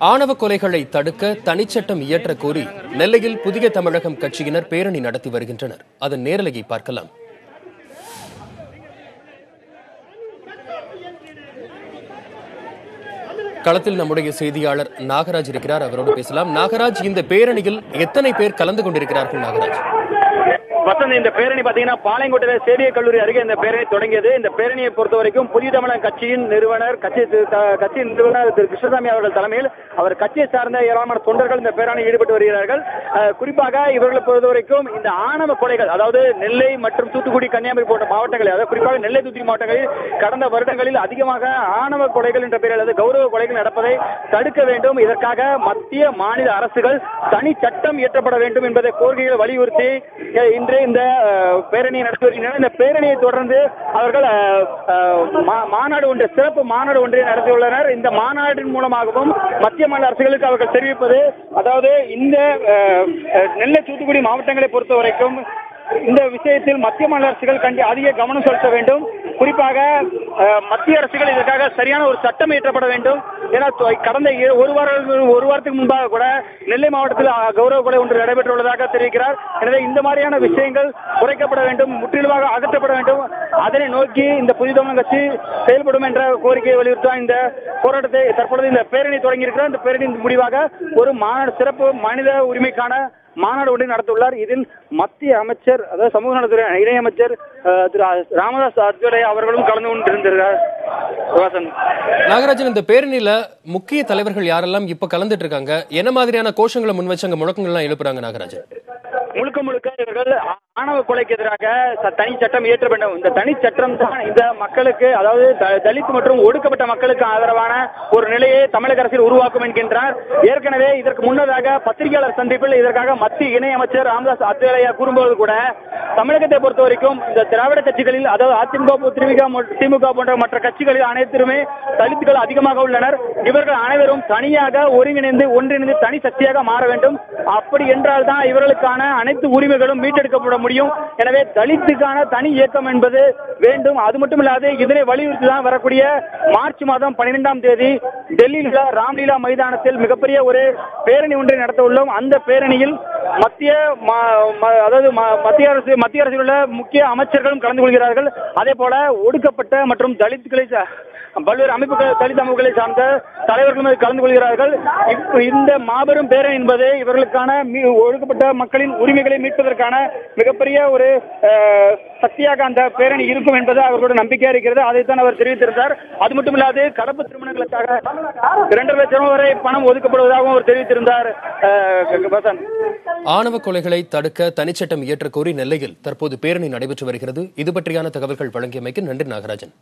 ஆணவ கொலைகளை தடுக்க தனிச்சட்டம் இயற்ற கோரி நெல்லையில் புதிய தமிழகம் கட்சியினர் பேரணி நடத்தி வருகின்றனர். அதன் நேரலையை பார்க்கலாம். களத்தில் நம்முடைய செய்தியாளர் நாகராஜ் இருக்கிறார். அவரோடு பேசலாம். நாகராஜ், இந்த பேரணியில் எத்தனை பேர் கலந்து கொண்டிருக்கிறார்கள்? நாகராஜ், இந்த பேரணி பாத்தீங்கன்னா பாளையங்கோட்டை சேரிய கல்லூரி அருகே இந்த பேரணி தொடங்கியது. இந்த பேரணியை பொறுத்த வரைக்கும் புதிய தமிழகம் கட்சியின் நிறுவனர் திரு கிருஷ்ணசாமி அவர்கள் தலைமையில் அவர் கட்சியை சார்ந்த ஏராளமான தொண்டர்கள் இந்த பேரணியில் ஈடுபட்டு வருகிறார்கள். குறிப்பாக இவர்களை பொறுத்த வரைக்கும் இந்த ஆணவ கொலைகள், அதாவது நெல்லை மற்றும் தூத்துக்குடி, கன்னியாகுமரி போன்ற மாவட்டங்களில், அதாவது குறிப்பாக நெல்லை, தூத்துக்குடி மாவட்டங்களில் கடந்த வருடங்களில் அதிகமாக ஆணவ கொலைகள் என்ற பெயரில், அதாவது கௌரவ கொலைகள் நடப்பதை தடுக்க வேண்டும். இதற்காக மத்திய மாநில அரசுகள் தனி சட்டம் இயற்றப்பட வேண்டும் என்பதை கோரிக்கைகளை வலியுறுத்தி இன்று இந்த பேரணி நடத்தி வருகின்றனர். இந்த பேரணியை தொடர்ந்து அவர்கள் மாநாடு ஒன்று, சிறப்பு மாநாடு ஒன்றை நடத்தியுள்ளனர். இந்த மாநாட்டின் மூலமாகவும் மத்திய மாநில அரசுகளுக்கு அவர்கள் தெரிவிப்பது, அதாவது இந்த நெல்லை, தூத்துக்குடி மாவட்டங்களை பொறுத்த வரைக்கும் இந்த விஷயத்தில் மத்திய மாநில அரசுகள் அதிக கவனம் செலுத்த வேண்டும். குறிப்பாக மத்திய அரசுகள் இதற்காக சரியான ஒரு சட்டம் இயற்றப்பட வேண்டும். ஏன்னா கடந்த ஒரு வாரத்துக்கு முன்பாக கூட நெல்லை மாவட்டத்தில் கௌரவ கொலை ஒன்று நடைபெற்றுள்ளதாக தெரிவிக்கிறார். எனவே இந்த மாதிரியான விஷயங்கள் குறைக்கப்பட வேண்டும், முற்றிலுமாக அகற்றப்பட வேண்டும். அதனை நோக்கி இந்த புதிய தமிழகம் கட்சி செயல்படும் என்ற கோரிக்கையை வலியுறுத்த இந்த போராட்டத்தை தற்பொழுது இந்த பேரணி தொடங்கி இருக்கிறார். இந்த பேரணியின் முடிவாக ஒரு மாநாடு, சிறப்பு மனித உரிமைக்கான மாநாடு ஒன்றை நடத்தியுள்ளார். இதில் மத்திய அமைச்சர், அதாவது சமூக நலத்துறை இணையமைச்சர் திரு ராமதாஸ் அத்வாலே அவர்களும் கலந்து கொண்டிருந்தார். நாகராஜன், இந்த பேரணியில முக்கிய தலைவர்கள் யாரெல்லாம் இப்ப கலந்துட்டு இருக்காங்க? என்ன மாதிரியான கோஷங்களை முன் வச்சு அங்க முழக்கங்கள்லாம் எழுப்புறாங்க? நாகராஜன், முழுக்க இவர்கள் ஆணவ கொலைக்கு எதிராக தனி சட்டம் இயற்ற வேண்டும். இந்த தனி சட்டம் தான் இந்த மக்களுக்கு, அதாவது தலித் மற்றும் ஒடுக்கப்பட்ட மக்களுக்கு ஆதரவான ஒரு நிலையை தமிழக அரசில் உருவாக்கும் என்கின்றார். ஏற்கனவே இதற்கு முன்னதாக பத்திரிகையாளர் சந்திப்பில் இதற்காக மத்திய இணையமைச்சர் ராமதாஸ் அத்வாலே கூறும்போது கூட தமிழகத்தை பொறுத்த வரைக்கும் இந்த திராவிட கட்சிகளில், அதாவது அதிமுக, திமுக போன்ற மற்ற கட்சிகளில் அனைத்துமே தலித்துகள் அதிகமாக உள்ளனர். இவர்கள் அனைவரும் தனியாக ஒன்றிணைந்து தனி சக்தியாக மாற வேண்டும். அப்படி என்றால் தான் இவர்களுக்கான அனைத்து உரிமைகளும் மீட்டெடுக்கப்பட முடியும். எனவே தலித்துக்கான தனி இயக்கம் என்பது வேண்டும். அது மட்டுமில்லாது இதனை வலியுறுத்தி தான் வரக்கூடிய மார்ச் மாதம் 12ஆம் தேதி டெல்லியில் உள்ள ராம்லீலா மைதானத்தில் மிகப்பெரிய ஒரு பேரணி ஒன்றை நடத்த உள்ளோம். அந்த பேரணியில் மத்திய அரசில் உள்ள முக்கிய அமைச்சர்களும் கலந்து கொள்கிறார்கள். அதே போல ஒடுக்கப்பட்ட மற்றும் தலித்துகளை, பல்வேறு அமைப்புகள், தலித் அமைப்புகளை சார்ந்த தலைவர்களும் கலந்து கொள்கிறார்கள். இந்த மாபெரும் பேரணி என்பது இவர்களுக்கான ஒடுக்கப்பட்ட மக்களின் உரிமைகளை மீட்பதற்கான மிகப்பெரிய ஒரு சக்தியாக அந்த பேரணி இருக்கும் என்பது அவர்களுடைய நம்பிக்கையா இருக்கிறது. அதைத்தான் அவர் தெரிவித்திருந்தார். அது மட்டுமில்லாது கலப்பு திருமணங்களுக்காக 2 லட்சம் வரை பணம் ஒதுக்கப்படுவதாகவும் அவர் தெரிவித்திருந்தார். ஆணவ கொலைகளை தடுக்க தனிச்சட்டம் இயற்ற கோரி நெல்லையில் தற்போது பேரணி நடைபெற்று வருகிறது. இது பற்றியான தகவல்கள் வழங்கியமைக்கு நன்றி நாகராஜன்.